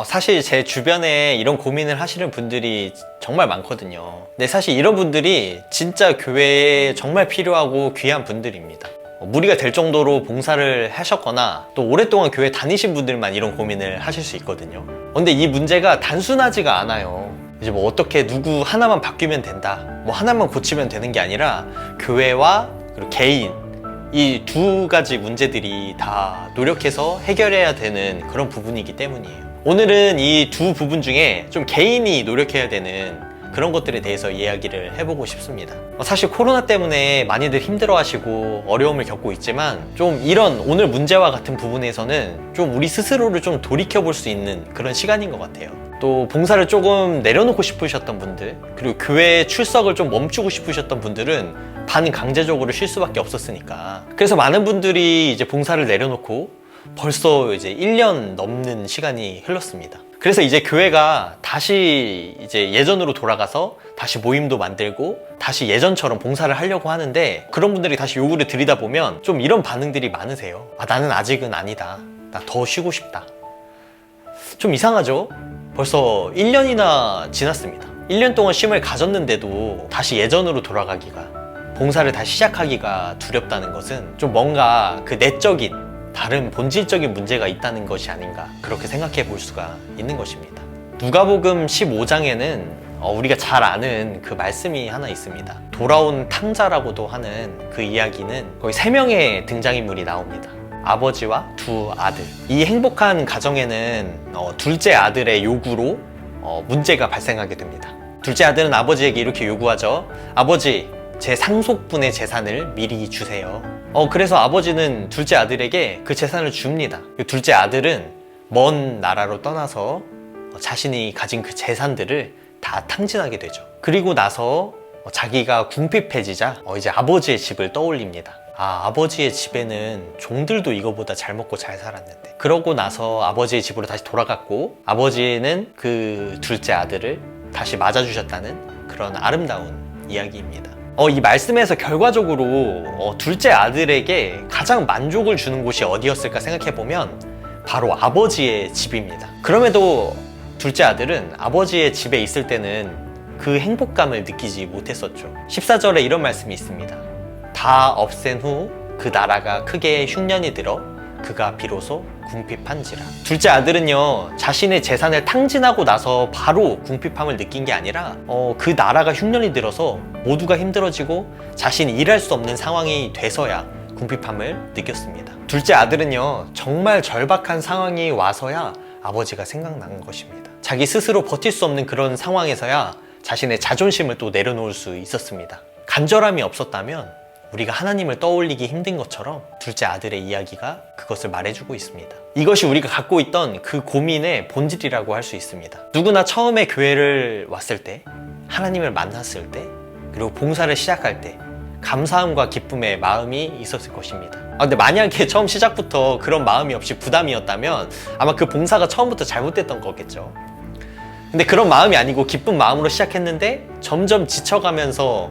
사실 제 주변에 이런 고민을 하시는 분들이 정말 많거든요. 근데 사실 이런 분들이 진짜 교회에 정말 필요하고 귀한 분들입니다. 무리가 될 정도로 봉사를 하셨거나 또 오랫동안 교회 다니신 분들만 이런 고민을 하실 수 있거든요. 근데 이 문제가 단순하지가 않아요. 이제 뭐 어떻게 누구 하나만 바뀌면 된다, 뭐 하나만 고치면 되는 게 아니라 교회와 그리고 개인, 이 두 가지 문제들이 다 노력해서 해결해야 되는 그런 부분이기 때문이에요. 오늘은 이 두 부분 중에 좀 개인이 노력해야 되는 그런 것들에 대해서 이야기를 해보고 싶습니다. 사실 코로나 때문에 많이들 힘들어하시고 어려움을 겪고 있지만 좀 이런 오늘 문제와 같은 부분에서는 좀 우리 스스로를 좀 돌이켜볼 수 있는 그런 시간인 것 같아요. 또 봉사를 조금 내려놓고 싶으셨던 분들, 그리고 교회 출석을 좀 멈추고 싶으셨던 분들은 반강제적으로 쉴 수밖에 없었으니까. 그래서 많은 분들이 이제 봉사를 내려놓고 벌써 이제 1년 넘는 시간이 흘렀습니다. 그래서 이제 교회가 다시 이제 예전으로 돌아가서 다시 모임도 만들고 다시 예전처럼 봉사를 하려고 하는데, 그런 분들이 다시 요구를 드리다 보면 좀 이런 반응들이 많으세요. 나는 아직은 아니다. 나 더 쉬고 싶다. 좀 이상하죠? 벌써 1년이나 지났습니다. 1년 동안 쉼을 가졌는데도 다시 예전으로 돌아가기가, 봉사를 다시 시작하기가 두렵다는 것은 좀 뭔가 그 내적인 다른 본질적인 문제가 있다는 것이 아닌가, 그렇게 생각해 볼 수가 있는 것입니다. 누가복음 15장에는 우리가 잘 아는 그 말씀이 하나 있습니다. 돌아온 탕자라고도 하는 그 이야기는 거의 3명의 등장인물이 나옵니다. 아버지와 두 아들. 이 행복한 가정에는 둘째 아들의 요구로 문제가 발생하게 됩니다. 둘째 아들은 아버지에게 이렇게 요구하죠. 아버지, 제 상속분의 재산을 미리 주세요. 그래서 아버지는 둘째 아들에게 그 재산을 줍니다. 둘째 아들은 먼 나라로 떠나서 자신이 가진 그 재산들을 다 탕진하게 되죠. 그리고 나서 자기가 궁핍해지자 이제 아버지의 집을 떠올립니다. 아버지의 집에는 종들도 이거보다 잘 먹고 잘 살았는데. 그러고 나서 아버지의 집으로 다시 돌아갔고, 아버지는 그 둘째 아들을 다시 맞아주셨다는 그런 아름다운 이야기입니다. 이 말씀에서 결과적으로 둘째 아들에게 가장 만족을 주는 곳이 어디였을까 생각해보면 바로 아버지의 집입니다. 그럼에도 둘째 아들은 아버지의 집에 있을 때는 그 행복감을 느끼지 못했었죠. 14절에 이런 말씀이 있습니다. 다 없앤 후 그 나라가 크게 흉년이 들어 그가 비로소 궁핍한지라. 둘째 아들은요, 자신의 재산을 탕진하고 나서 바로 궁핍함을 느낀 게 아니라 그 나라가 흉년이 들어서 모두가 힘들어지고 자신이 일할 수 없는 상황이 돼서야 궁핍함을 느꼈습니다. 둘째 아들은요, 정말 절박한 상황이 와서야 아버지가 생각난 것입니다. 자기 스스로 버틸 수 없는 그런 상황에서야 자신의 자존심을 또 내려놓을 수 있었습니다. 간절함이 없었다면 우리가 하나님을 떠올리기 힘든 것처럼 둘째 아들의 이야기가 그것을 말해주고 있습니다. 이것이 우리가 갖고 있던 그 고민의 본질이라고 할 수 있습니다. 누구나 처음에 교회를 왔을 때, 하나님을 만났을 때, 그리고 봉사를 시작할 때 감사함과 기쁨의 마음이 있었을 것입니다. 근데 만약에 처음 시작부터 그런 마음이 없이 부담이었다면 아마 그 봉사가 처음부터 잘못됐던 거겠죠. 근데 그런 마음이 아니고 기쁜 마음으로 시작했는데 점점 지쳐가면서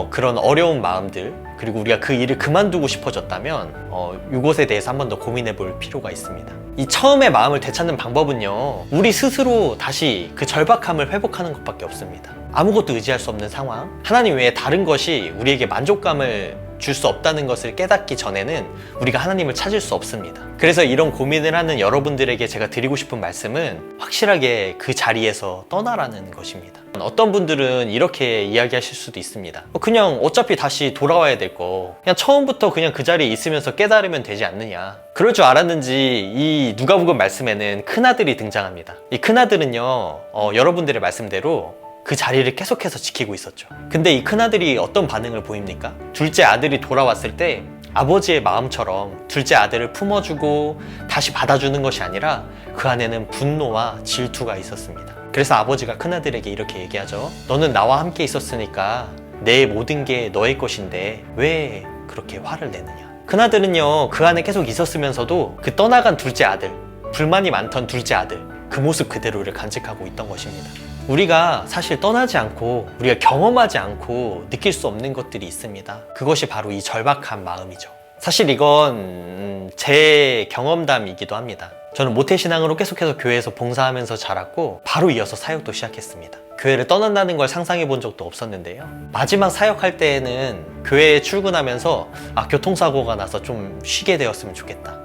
그런 어려운 마음들, 그리고 우리가 그 일을 그만두고 싶어졌다면 이것에 대해서 한 번 더 고민해 볼 필요가 있습니다. 이 처음의 마음을 되찾는 방법은요, 우리 스스로 다시 그 절박함을 회복하는 것밖에 없습니다. 아무것도 의지할 수 없는 상황, 하나님 외에 다른 것이 우리에게 만족감을 줄 수 없다는 것을 깨닫기 전에는 우리가 하나님을 찾을 수 없습니다. 그래서 이런 고민을 하는 여러분들에게 제가 드리고 싶은 말씀은 확실하게 그 자리에서 떠나라는 것입니다. 어떤 분들은 이렇게 이야기하실 수도 있습니다. 그냥 어차피 다시 돌아와야 될 거, 그냥 처음부터 그냥 그 자리에 있으면서 깨달으면 되지 않느냐. 그럴 줄 알았는지 이 누가복음 말씀에는 큰아들이 등장합니다. 이 큰아들은요, 여러분들의 말씀대로 그 자리를 계속해서 지키고 있었죠. 근데 이 큰아들이 어떤 반응을 보입니까? 둘째 아들이 돌아왔을 때 아버지의 마음처럼 둘째 아들을 품어주고 다시 받아주는 것이 아니라 그 안에는 분노와 질투가 있었습니다. 그래서 아버지가 큰아들에게 이렇게 얘기하죠. 너는 나와 함께 있었으니까 내 모든 게 너의 것인데 왜 그렇게 화를 내느냐. 큰아들은요, 그 안에 계속 있었으면서도 그 떠나간 둘째 아들, 불만이 많던 둘째 아들, 그 모습 그대로를 간직하고 있던 것입니다. 우리가 사실 떠나지 않고 우리가 경험하지 않고 느낄 수 없는 것들이 있습니다. 그것이 바로 이 절박한 마음이죠. 사실 이건 제 경험담이기도 합니다. 저는 모태신앙으로 계속해서 교회에서 봉사하면서 자랐고 바로 이어서 사역도 시작했습니다. 교회를 떠난다는 걸 상상해 본 적도 없었는데요. 마지막 사역할 때에는 교회에 출근하면서 교통사고가 나서 좀 쉬게 되었으면 좋겠다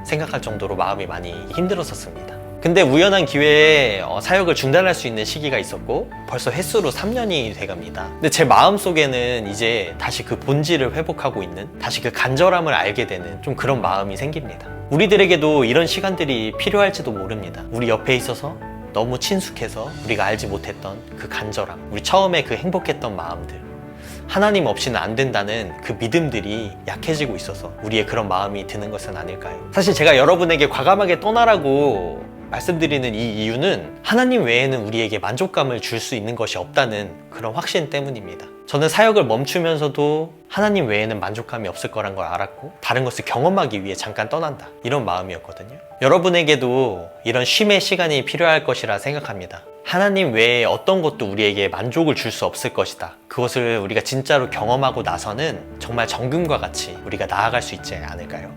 생각할 정도로 마음이 많이 힘들었었습니다. 근데 우연한 기회에 사역을 중단할 수 있는 시기가 있었고 벌써 횟수로 3년이 돼갑니다. 근데 제 마음속에는 이제 다시 그 본질을 회복하고 있는, 다시 그 간절함을 알게 되는 좀 그런 마음이 생깁니다. 우리들에게도 이런 시간들이 필요할지도 모릅니다. 우리 옆에 있어서 너무 친숙해서 우리가 알지 못했던 그 간절함, 우리 처음에 그 행복했던 마음들, 하나님 없이는 안 된다는 그 믿음들이 약해지고 있어서 우리의 그런 마음이 드는 것은 아닐까요? 사실 제가 여러분에게 과감하게 떠나라고 말씀드리는 이 이유는 하나님 외에는 우리에게 만족감을 줄 수 있는 것이 없다는 그런 확신 때문입니다. 저는 사역을 멈추면서도 하나님 외에는 만족감이 없을 거란 걸 알았고 다른 것을 경험하기 위해 잠깐 떠난다, 이런 마음이었거든요. 여러분에게도 이런 쉼의 시간이 필요할 것이라 생각합니다. 하나님 외에 어떤 것도 우리에게 만족을 줄 수 없을 것이다. 그것을 우리가 진짜로 경험하고 나서는 정말 정금과 같이 우리가 나아갈 수 있지 않을까요?